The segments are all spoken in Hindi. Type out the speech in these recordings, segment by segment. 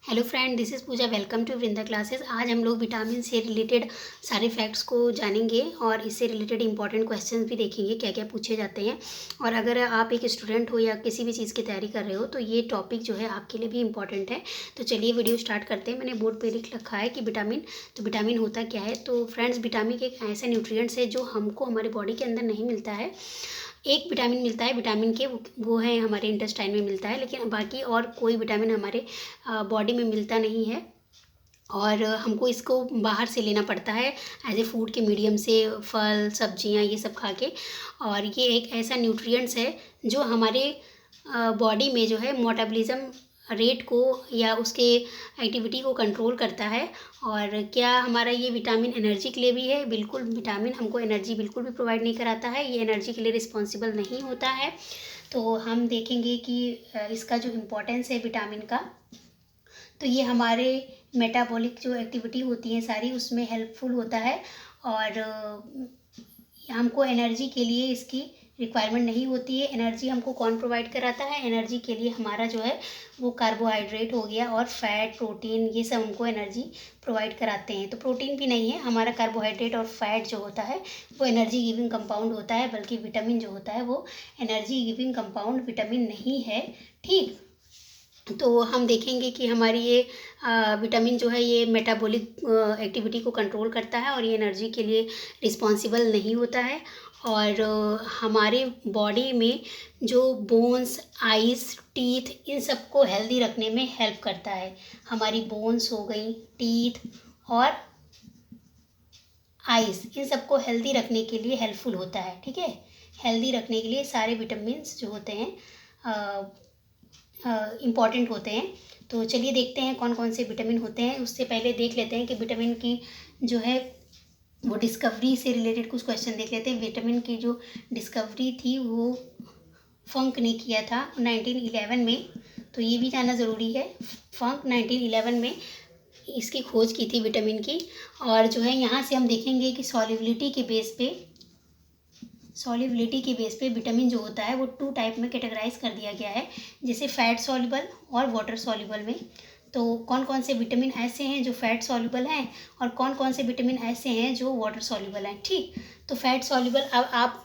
Hello friend, this is Pooja. Welcome to Vrinda classes. आज हम लोग विटामिन से रिलेटेड सारे फैक्ट्स को जानेंगे और इससे रिलेटेड इंपॉर्टेंट क्वेश्चंस भी देखेंगे क्या क्या पूछे जाते हैं। और अगर आप एक स्टूडेंट हो या किसी भी चीज़ की तैयारी कर रहे हो तो ये टॉपिक जो है आपके लिए भी इंपॉर्टेंट है। तो चलिए वीडियो स्टार्ट करते हैं। मैंने बोर्ड पे लिख रखा है कि विटामिन होता क्या है। तो फ्रेंड्स, विटामिन एक ऐसा न्यूट्रिएंट्स है जो हमको हमारे बॉडी के अंदर नहीं मिलता है। एक विटामिन मिलता है विटामिन के, वो है हमारे इंटेस्टाइन में मिलता है, लेकिन बाकी और कोई विटामिन हमारे बॉडी में मिलता नहीं है। और हमको इसको बाहर से लेना पड़ता है एज ए फूड के मीडियम से, फल सब्जियां ये सब खा के। और ये एक ऐसा न्यूट्रिएंट्स है जो हमारे बॉडी में जो है मोटाबॉलिज्म रेट को या उसके एक्टिविटी को कंट्रोल करता है। और क्या हमारा ये विटामिन एनर्जी के लिए भी है? बिल्कुल, विटामिन हमको एनर्जी बिल्कुल भी प्रोवाइड नहीं कराता है, ये एनर्जी के लिए रिस्पॉन्सिबल नहीं होता है। तो हम देखेंगे कि इसका जो इम्पोर्टेंस है विटामिन का, तो ये हमारे मेटाबॉलिक जो एक्टिविटी होती है सारी उसमें हेल्पफुल होता है। और हमको एनर्जी के लिए इसकी रिक्वायरमेंट नहीं होती है। एनर्जी हमको कौन प्रोवाइड कराता है? एनर्जी के लिए हमारा जो है वो कार्बोहाइड्रेट हो गया और फैट, प्रोटीन, ये सब हमको एनर्जी प्रोवाइड कराते हैं। तो प्रोटीन भी नहीं है हमारा, कार्बोहाइड्रेट और फैट जो होता है वो एनर्जी गिविंग कंपाउंड होता है, बल्कि विटामिन जो होता है वो एनर्जी गिविंग कंपाउंड विटामिन नहीं है। ठीक, तो हम देखेंगे कि हमारी ये विटामिन जो है ये मेटाबॉलिक एक्टिविटी को कंट्रोल करता है और ये एनर्जी के लिए रिस्पॉन्सिबल नहीं होता है। और हमारे बॉडी में जो बोन्स, आइज़, टीथ, इन सबको हेल्दी रखने में हेल्प करता है। हमारी बोन्स हो गई, टीथ और आइज़, इन सबको हेल्दी रखने के लिए हेल्पफुल होता है। ठीक है, हेल्दी रखने के लिए सारे विटामिन्स जो होते हैं इम्पॉर्टेंट होते हैं। तो चलिए देखते हैं कौन कौन से विटामिन होते हैं। उससे पहले देख लेते हैं कि विटामिन की जो है वो डिस्कवरी से रिलेटेड कुछ क्वेश्चन देख लेते हैं। विटामिन की जो डिस्कवरी थी वो फंक ने किया था 1911 में, तो ये भी जानना ज़रूरी है। फंक 1911 में इसकी खोज की थी विटामिन की। और जो है यहाँ से हम देखेंगे कि सॉल्युबिलिटी के बेस पे विटामिन जो होता है वो 2 टाइप में कैटेगराइज कर दिया गया है, जैसे फैट सॉल्युबल और वाटर सॉल्युबल में। तो कौन कौन से विटामिन ऐसे हैं जो फैट सॉल्युबल हैं और कौन कौन से विटामिन ऐसे हैं जो वाटर सॉल्युबल हैं। ठीक, तो फैट सॉल्युबल, अब आप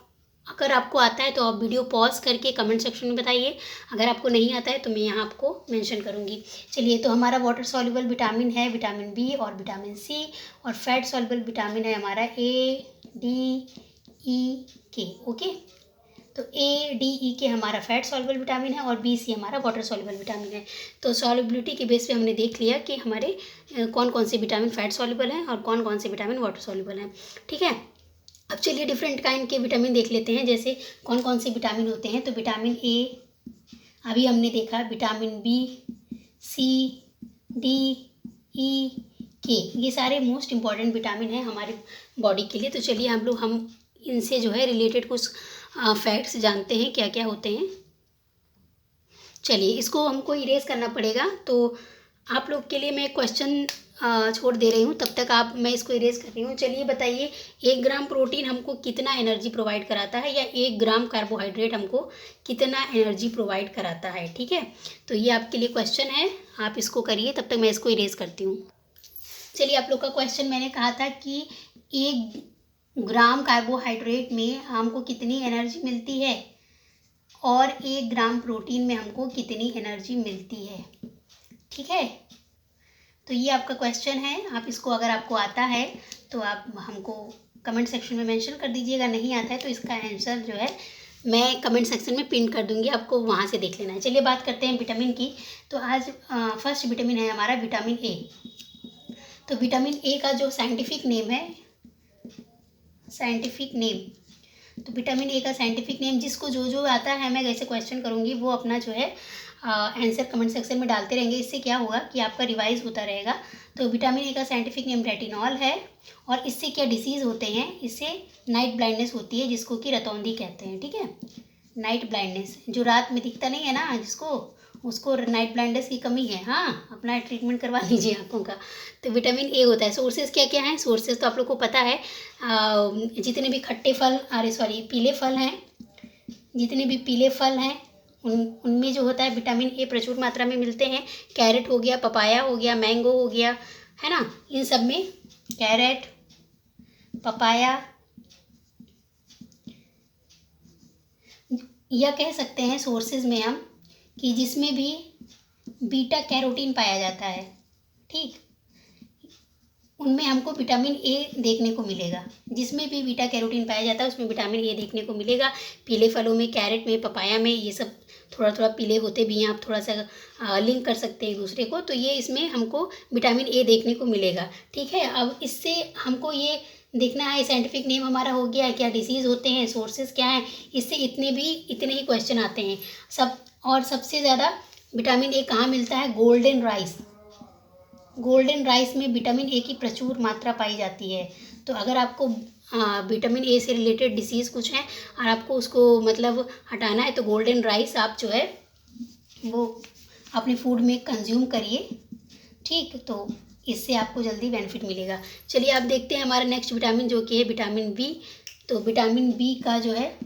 अगर आपको आता है तो आप वीडियो पॉज करके कमेंट सेक्शन में बताइए। अगर आपको नहीं आता है तो मैं यहाँ आपको मेंशन करूँगी। चलिए, तो हमारा वाटर सॉल्युबल विटामिन है विटामिन बी और विटामिन सी, और फैट सॉल्युबल विटामिन है हमारा ए, डी, ई, के। ओके, तो ए, डी, ई के हमारा फैट सॉल्युबल विटामिन है और बी, सी हमारा वाटर सॉल्युबल विटामिन है। तो सॉल्युबिलिटी के बेस पे हमने देख लिया कि हमारे कौन कौन से विटामिन फैट सॉल्युबल हैं और कौन कौन से विटामिन वाटर सॉल्युबल हैं। ठीक है, अब चलिए डिफरेंट काइंड के विटामिन देख लेते हैं, जैसे कौन कौन से विटामिन होते हैं। तो विटामिन ए अभी हमने देखा, विटामिन बी, सी, डी, ई, के, ये सारे मोस्ट इम्पॉर्टेंट विटामिन हैं हमारे बॉडी के लिए। तो चलिए हम इनसे जो है रिलेटेड कुछ फैक्ट्स जानते हैं क्या क्या होते हैं। चलिए, इसको हमको इरेज करना पड़ेगा, तो आप लोग के लिए मैं क्वेश्चन छोड़ दे रही हूँ, तब तक मैं इसको इरेज कर रही हूँ। चलिए बताइए, 1 ग्राम प्रोटीन हमको कितना एनर्जी प्रोवाइड कराता है, या 1 ग्राम कार्बोहाइड्रेट हमको कितना एनर्जी प्रोवाइड कराता है। ठीक है, तो ये आपके लिए क्वेश्चन है, आप इसको करिए, तब तक मैं इसको इरेज करती हूँ। चलिए, आप लोग का क्वेश्चन मैंने कहा था कि 1 ग्राम कार्बोहाइड्रेट में हमको कितनी एनर्जी मिलती है और 1 ग्राम प्रोटीन में हमको कितनी एनर्जी मिलती है। ठीक है, तो ये आपका क्वेश्चन है। आप इसको, अगर आपको आता है तो आप हमको कमेंट सेक्शन में मेंशन कर दीजिएगा, नहीं आता है तो इसका आंसर जो है मैं कमेंट सेक्शन में पिन कर दूंगी, आपको वहाँ से देख लेना है। चलिए बात करते हैं विटामिन की। तो आज फर्स्ट विटामिन है हमारा विटामिन ए। तो विटामिन ए का जो साइंटिफिक नेम, तो विटामिन ए का साइंटिफिक नेम, जिसको जो जो आता है मैं जैसे क्वेश्चन करूँगी वो अपना जो है आंसर कमेंट सेक्शन में डालते रहेंगे। इससे क्या होगा कि आपका रिवाइज होता रहेगा। तो विटामिन ए का साइंटिफिक नेम रेटिनॉल है। और इससे क्या डिसीज़ होते हैं? इससे नाइट ब्लाइंडनेस होती है, जिसको कि रतौंधी कहते हैं। ठीक है, नाइट ब्लाइंडनेस, जो रात में दिखता नहीं है ना जिसको, उसको नाइट ब्लाइंडनेस की कमी है। हाँ, अपना ट्रीटमेंट करवा लीजिए आँखों का। तो विटामिन ए होता है। सोर्सेज क्या क्या हैं? सोर्सेज तो आप लोग को पता है, जितने भी पीले फल हैं, जितने भी पीले फल हैं उनमें जो होता है विटामिन ए प्रचुर मात्रा में मिलते हैं। कैरेट हो गया, पपाया हो गया, मैंगो हो गया, है ना, इन सब में कैरेट, पपाया, या कह सकते हैं सोर्सेज में हम कि जिसमें भी बीटा कैरोटीन पाया जाता है, ठीक, उनमें हमको विटामिन ए देखने को मिलेगा। जिसमें भी बीटा कैरोटीन पाया जाता है उसमें विटामिन ए देखने को मिलेगा। पीले फलों में, कैरेट में, पपाया में, ये सब थोड़ा थोड़ा पीले होते भी हैं, आप थोड़ा सा लिंक कर सकते हैं एक दूसरे को, तो ये इसमें हमको विटामिन ए देखने को मिलेगा। ठीक है, अब इससे हमको ये देखना है, साइंटिफिक नेम हमारा हो गया, क्या डिसीज़ होते हैं, सोर्सेज क्या हैं, इससे इतने ही क्वेश्चन आते हैं सब। और सबसे ज़्यादा विटामिन ए कहाँ मिलता है? Golden rice. गोल्डन राइस में विटामिन ए की प्रचुर मात्रा पाई जाती है। तो अगर आपको विटामिन ए से रिलेटेड डिसीज़ कुछ है और आपको उसको मतलब हटाना है, तो गोल्डन राइस आप जो है वो अपने फूड में कंज्यूम करिए, ठीक, तो इससे आपको जल्दी बेनिफिट मिलेगा। चलिए आप देखते हैं हमारा नेक्स्ट विटामिन जो कि है विटामिन बी। तो विटामिन बी का जो है,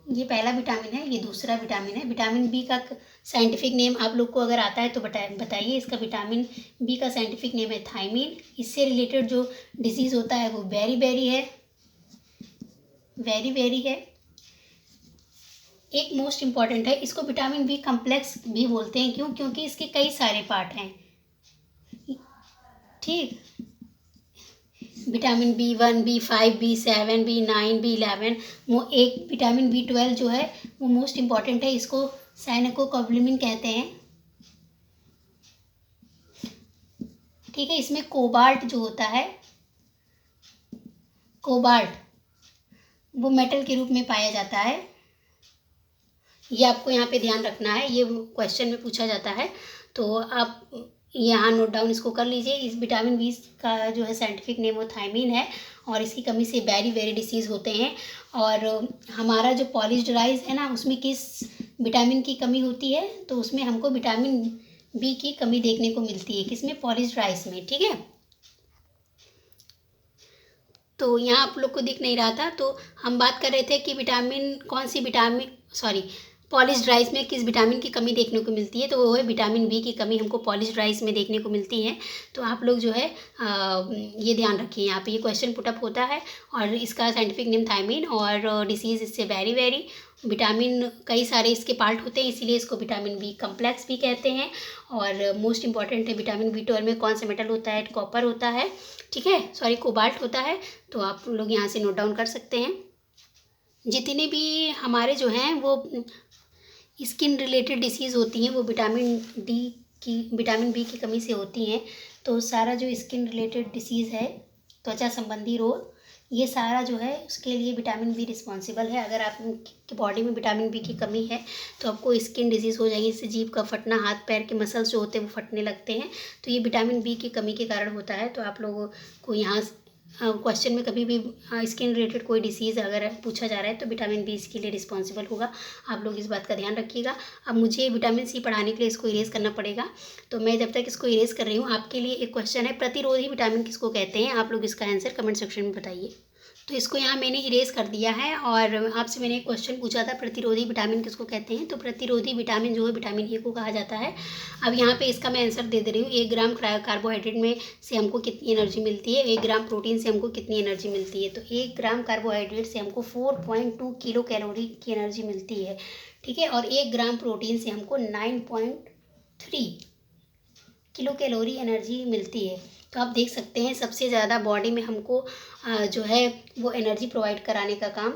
ये पहला विटामिन है, ये दूसरा विटामिन है। विटामिन बी का साइंटिफिक नेम आप लोग को अगर आता है तो बताइए। इसका विटामिन बी का साइंटिफिक नेम है थायमीन। इससे रिलेटेड जो डिसीज़ होता है वो बेरी है, वेरी है। एक मोस्ट इम्पॉर्टेंट है, इसको विटामिन बी कम्प्लेक्स भी बोलते हैं। क्यों? क्योंकि इसके कई सारे पार्ट हैं, ठीक। Vitamin B1, B5, B7, B9, B11, वो एक विटामिन B12 जो है वो मोस्ट इम्पॉर्टेंट है। इसको साइनोकोबालामिन कहते हैं, ठीक है। इसमें कोबाल्ट जो होता है, कोबाल्ट वो मेटल के रूप में पाया जाता है। ये आपको यहाँ पे ध्यान रखना है, ये क्वेश्चन में पूछा जाता है, तो आप यहाँ नोट डाउन इसको कर लीजिए। इस विटामिन बी का जो है साइंटिफिक नेम वो थायमीन है, और इसकी कमी से वेरी डिसीज़ होते हैं। और हमारा जो पॉलिश्ड राइस है ना, उसमें किस विटामिन की कमी होती है? तो उसमें हमको विटामिन बी की कमी देखने को मिलती है। किसमें? पॉलिश्ड राइस में, ठीक है। तो यहाँ आप लोग को दिख नहीं रहा था, तो हम बात कर रहे थे कि पॉलिश्ड राइस में किस विटामिन की कमी देखने को मिलती है, तो वो है विटामिन बी की कमी हमको पॉलिश्ड राइस में देखने को मिलती है। तो आप लोग जो है ये ध्यान रखिए, यहाँ पे ये क्वेश्चन पुटअप होता है, और इसका साइंटिफिक नेम थायमीन, और डिसीज़ इससे वेरी विटामिन कई सारे इसके पार्ट होते हैं, इसीलिए इसको विटामिन बी कम्प्लेक्स भी कहते हैं। और मोस्ट इंपॉर्टेंट है, विटामिन B12 में कौन सा मेटल होता है? कॉपर होता है, ठीक है, सॉरी कोबाल्ट होता है। तो आप लोग यहाँ से नोट डाउन कर सकते हैं। जितने भी हमारे जो हैं वो स्किन रिलेटेड डिसीज़ होती हैं वो विटामिन बी की कमी से होती हैं। तो सारा जो स्किन रिलेटेड डिसीज़ है, त्वचा संबंधी रोग, ये सारा जो है उसके लिए विटामिन बी रिस्पॉन्सिबल है। अगर आपकी बॉडी में विटामिन बी की कमी है तो आपको स्किन डिजीज़ हो जाएगी, इससे जीभ का फटना, हाथ पैर के मसल्स जो होते हैं वो फटने लगते हैं। तो ये विटामिन बी की कमी के कारण होता है। तो आप लोगों को यहाँ क्वेश्चन में कभी भी स्किन रिलेटेड कोई डिसीज़ अगर पूछा जा रहा है तो विटामिन बी इसके लिए रिस्पॉन्सिबल होगा। आप लोग इस बात का ध्यान रखिएगा। अब मुझे विटामिन सी पढ़ाने के लिए इसको इरेज करना पड़ेगा, तो मैं जब तक इसको इरेज कर रही हूँ, आपके लिए एक क्वेश्चन है, प्रतिरोधी विटामिन किसको कहते हैं? आप लोग इसका आंसर कमेंट सेक्शन में बताइए। तो इसको यहाँ मैंने इरेज कर दिया है, और आपसे मैंने एक क्वेश्चन पूछा था, प्रतिरोधी विटामिन किसको कहते हैं? तो प्रतिरोधी विटामिन जो है विटामिन ए को कहा जाता है। अब यहाँ पे इसका मैं आंसर दे रही हूँ। 1 ग्राम कार्बोहाइड्रेट में से हमको कितनी एनर्जी मिलती है? 1 ग्राम प्रोटीन से हमको कितनी एनर्जी मिलती है? तो 1 ग्राम कार्बोहाइड्रेट से हमको 4.2 किलो कैलोरी की एनर्जी मिलती है, ठीक है। और 1 ग्राम प्रोटीन से हमको 9.3 किलो कैलोरी एनर्जी मिलती है। तो आप देख सकते हैं सबसे ज़्यादा बॉडी में हमको जो है वो एनर्जी प्रोवाइड कराने का काम,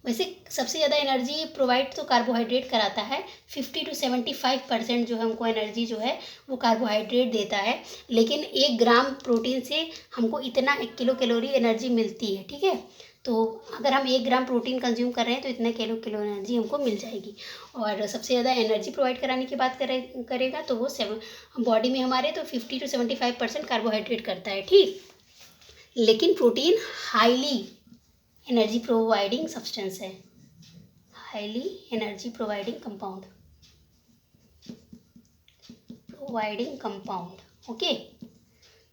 वैसे सबसे ज़्यादा एनर्जी प्रोवाइड तो कार्बोहाइड्रेट कराता है। 50 to 75% जो हमको एनर्जी जो है वो कार्बोहाइड्रेट देता है, लेकिन 1 ग्राम प्रोटीन से हमको इतना 1 किलो कैलोरी एनर्जी मिलती है, ठीक है। तो अगर हम 1 ग्राम प्रोटीन कंज्यूम कर रहे हैं तो इतना किलो एनर्जी हमको मिल जाएगी। और सबसे ज़्यादा एनर्जी प्रोवाइड कराने की बात करेगा तो वो बॉडी में हमारे तो 50 to 75% कार्बोहाइड्रेट करता है, ठीक। लेकिन protein highly energy providing substance है, highly energy providing compound, okay.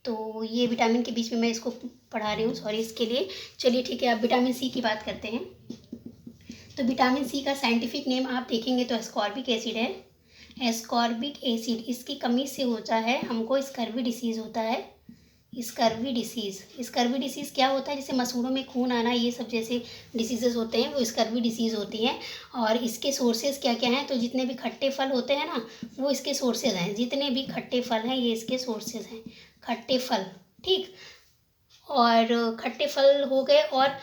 तो ये विटामिन के बीच में मैं इसको पढ़ा रही हूँ, सॉरी इसके लिए। चलिए ठीक है, अब विटामिन सी की बात करते हैं। तो विटामिन सी का साइंटिफिक नेम आप देखेंगे तो एस्कॉर्बिक एसिड है। एस्कॉर्बिक एसिड, इसकी कमी से होता है हमको स्कर्वी डिसीज़ होता है। स्कर्वी डिसीज़ क्या होता है, जैसे मसूड़ों में खून आना, ये सब जैसे डिसीजेस होते हैं वो स्कर्वी डिसीज़ होती हैं। और इसके सोर्सेज क्या क्या हैं, तो जितने भी खट्टे फल होते हैं ना, वो इसके सोर्सेज हैं। जितने भी खट्टे फल हैं ये इसके सोर्सेज हैं, खट्टे फल। ठीक, और खट्टे फल हो गए। और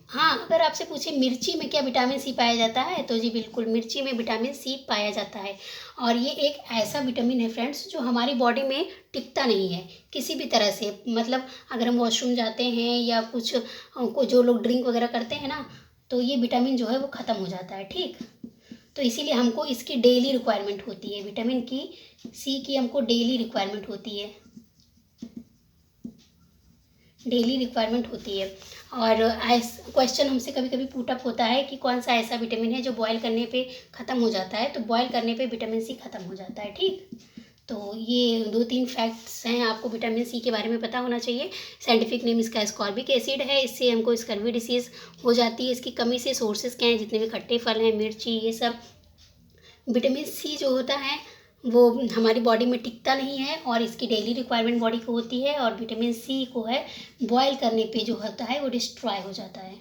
हाँ, अगर आपसे पूछे मिर्ची में क्या विटामिन सी पाया जाता है, तो जी बिल्कुल, मिर्ची में विटामिन सी पाया जाता है। और ये एक ऐसा विटामिन है फ्रेंड्स जो हमारी बॉडी में टिकता नहीं है किसी भी तरह से। मतलब अगर हम वॉशरूम जाते हैं या कुछ जो लोग ड्रिंक वगैरह करते हैं ना, तो ये विटामिन जो है वो ख़त्म हो जाता है। ठीक, तो इसीलिए हमको इसकी डेली रिक्वायरमेंट होती है, विटामिन की सी की हमको डेली रिक्वायरमेंट होती है, डेली रिक्वायरमेंट होती है। और क्वेश्चन हमसे कभी कभी पुट अप होता है कि कौन सा ऐसा विटामिन है जो बॉयल करने पे ख़त्म हो जाता है, तो बॉयल करने पे विटामिन सी ख़त्म हो जाता है। ठीक, तो ये 2-3 फैक्ट्स हैं आपको विटामिन सी के बारे में पता होना चाहिए। साइंटिफिक नेम इसका एस्कॉर्बिक एसिड है, इससे हमको स्कर्वी डिसीज़ हो जाती है। इसकी कमी से सोर्सेज क्या हैं, जितने भी खट्टे फल हैं, मिर्ची, ये सब। विटामिन सी जो होता है वो हमारी बॉडी में टिकता नहीं है और इसकी डेली रिक्वायरमेंट बॉडी को होती है। और विटामिन सी को है बॉयल करने पे जो होता है वो डिस्ट्रॉय हो जाता है।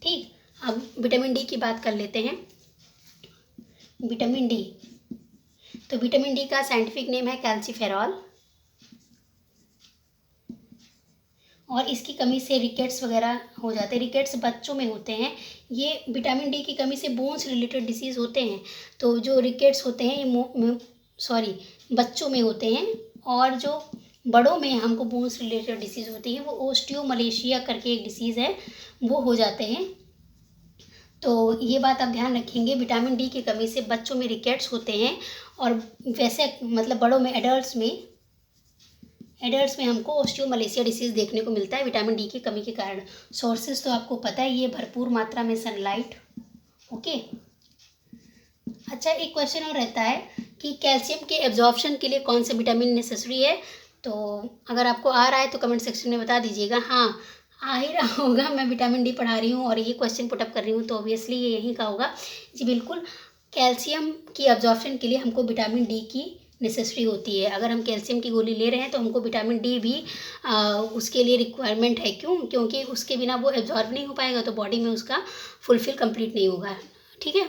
ठीक, अब विटामिन डी की बात कर लेते हैं। विटामिन डी, तो विटामिन डी का साइंटिफिक नेम है कैल्सीफेरॉल। और इसकी कमी से रिकेट्स वगैरह हो जाते हैं। रिकेट्स बच्चों में होते हैं। ये विटामिन डी की कमी से बोन्स रिलेटेड डिसीज़ होते हैं। तो जो रिकेट्स होते हैं ये बच्चों में होते हैं। और जो बड़ों में हमको बोन्स रिलेटेड डिसीज़ होती है वो ओस्टियोमलेशिया करके एक डिसीज़ है, वो हो जाते हैं। तो ये बात आप ध्यान रखेंगे, विटामिन डी की कमी से बच्चों में रिकेट्स होते हैं। और वैसे मतलब बड़ों में, एडल्ट्स में हमको ओस्टियोमलेशिया डिसीज़ देखने को मिलता है विटामिन डी की कमी के कारण। सोर्सेज तो आपको पता है, ये भरपूर मात्रा में सनलाइट। ओके, अच्छा, एक क्वेश्चन और रहता है कि कैल्शियम के एब्जॉर्प्शन के लिए कौन सा विटामिन नेसेसरी है। तो अगर आपको आ रहा है तो कमेंट सेक्शन में बता दीजिएगा। हाँ, आ ही रहा होगा, मैं विटामिन डी पढ़ा रही हूँ और ये क्वेश्चन पुटअप कर रही हूँ, तो ऑब्वियसली ये यहीं का होगा। जी बिल्कुल, कैल्शियम की एब्जॉर्प्शन के लिए हमको विटामिन डी की नेसेसरी होती है। अगर हम कैल्शियम की गोली ले रहे हैं तो हमको विटामिन डी भी उसके लिए रिक्वायरमेंट है। क्यों? क्योंकि उसके बिना वो एब्जॉर्ब नहीं हो पाएगा, तो बॉडी में उसका फुलफिल कंप्लीट नहीं होगा। ठीक है,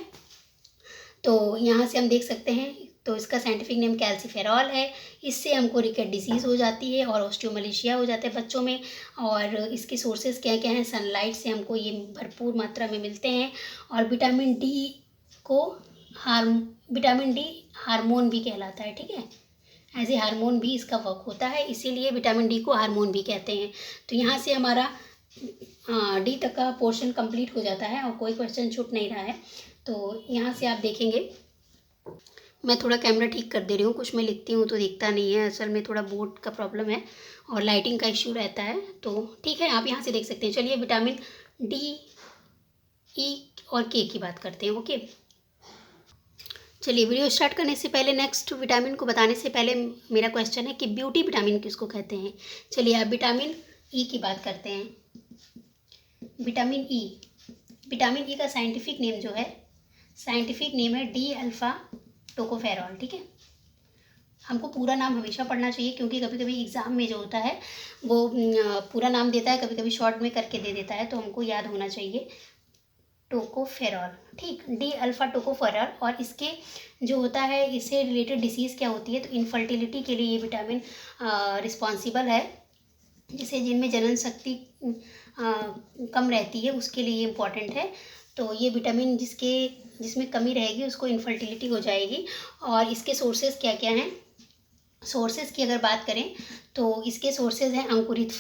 तो यहाँ से हम देख सकते हैं, तो इसका साइंटिफिक नेम कैल्सीफेरॉल है। इससे हमको रिकेट डिसीज़ हो जाती है और ओस्टियोमलेशिया हो जाता है बच्चों में। और इसके सोर्सेज क्या क्या हैं, सनलाइट से हमको ये भरपूर मात्रा में मिलते हैं। और विटामिन डी हार्मोन भी कहलाता है। ठीक है, एज ए हार्मोन भी इसका वर्क होता है, इसीलिए विटामिन डी को हार्मोन भी कहते हैं। तो यहाँ से हमारा डी तक का पोर्शन कंप्लीट हो जाता है और कोई क्वेश्चन छूट नहीं रहा है। तो यहाँ से आप देखेंगे, मैं थोड़ा कैमरा ठीक कर दे रही हूँ, कुछ मैं लिखती हूँ तो दिखता नहीं है, असल में थोड़ा बोर्ड का प्रॉब्लम है और लाइटिंग का इश्यू रहता है। तो ठीक है, आप यहाँ से देख सकते हैं। चलिए विटामिन डी, ई और के की बात करते हैं। ओके, चलिए वीडियो स्टार्ट करने से पहले, नेक्स्ट विटामिन को बताने से पहले मेरा क्वेश्चन है कि ब्यूटी विटामिन किसको कहते हैं। चलिए अब विटामिन ई की बात करते हैं। विटामिन ई का साइंटिफिक नेम जो है, साइंटिफिक नेम है डी अल्फ़ा टोकोफेरॉल। ठीक है, हमको पूरा नाम हमेशा पढ़ना चाहिए, क्योंकि कभी कभी एग्ज़ाम में जो होता है वो पूरा नाम देता है, कभी कभी शॉर्ट में करके दे देता है, तो हमको याद होना चाहिए टोकोफेरॉल। ठीक, डी अल्फ़ा टोकोफेरॉल। और इसके जो होता है, इससे रिलेटेड डिसीज़ क्या होती है, तो इनफर्टिलिटी के लिए ये विटामिन रिस्पॉन्सिबल है। जिसे जिनमें जनन शक्ति कम रहती है उसके लिए ये इम्पॉर्टेंट है। तो ये विटामिन जिसमें कमी रहेगी उसको इनफर्टिलिटी हो जाएगी। और इसके सोर्सेज क्या क्या हैं, सोर्सेज की अगर बात करें तो इसके सोर्सेज हैं अंकुरित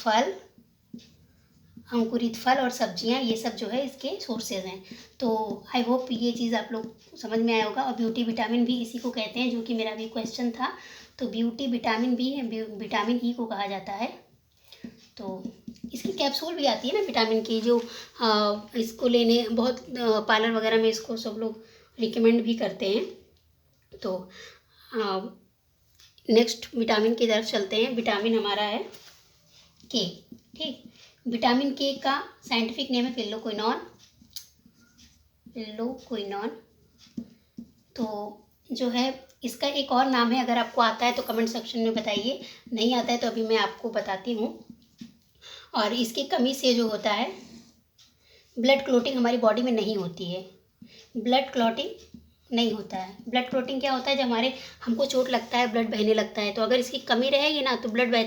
फल और सब्जियां, ये सब जो है इसके सोर्सेज हैं। तो आई होप ये चीज़ आप लोग समझ में आया होगा। और ब्यूटी विटामिन भी इसी को कहते हैं, जो कि मेरा भी क्वेश्चन था। तो ब्यूटी विटामिन भी विटामिन ई को कहा जाता है। तो इसकी कैप्सूल भी आती है ना विटामिन की, जो इसको लेने बहुत पार्लर वगैरह में इसको सब लोग रिकमेंड भी करते हैं। तो नेक्स्ट विटामिन की तरफ चलते हैं। विटामिन हमारा है के। ठीक, विटामिन के का साइंटिफिक नेम है क्विनोलोन। इल्लोक्विनोन। तो जो है इसका एक और नाम है, अगर आपको आता है तो कमेंट सेक्शन में बताइए, नहीं आता है तो अभी मैं आपको बताती हूँ। और इसकी कमी से जो होता है ब्लड क्लोटिंग हमारी बॉडी में नहीं होती है, ब्लड क्लॉटिंग नहीं होता है। ब्लड क्लॉटिंग क्या होता है, जब हमको चोट लगता है ब्लड बहने लगता है, तो अगर इसकी कमी रहेगी ना तो ब्लड बहता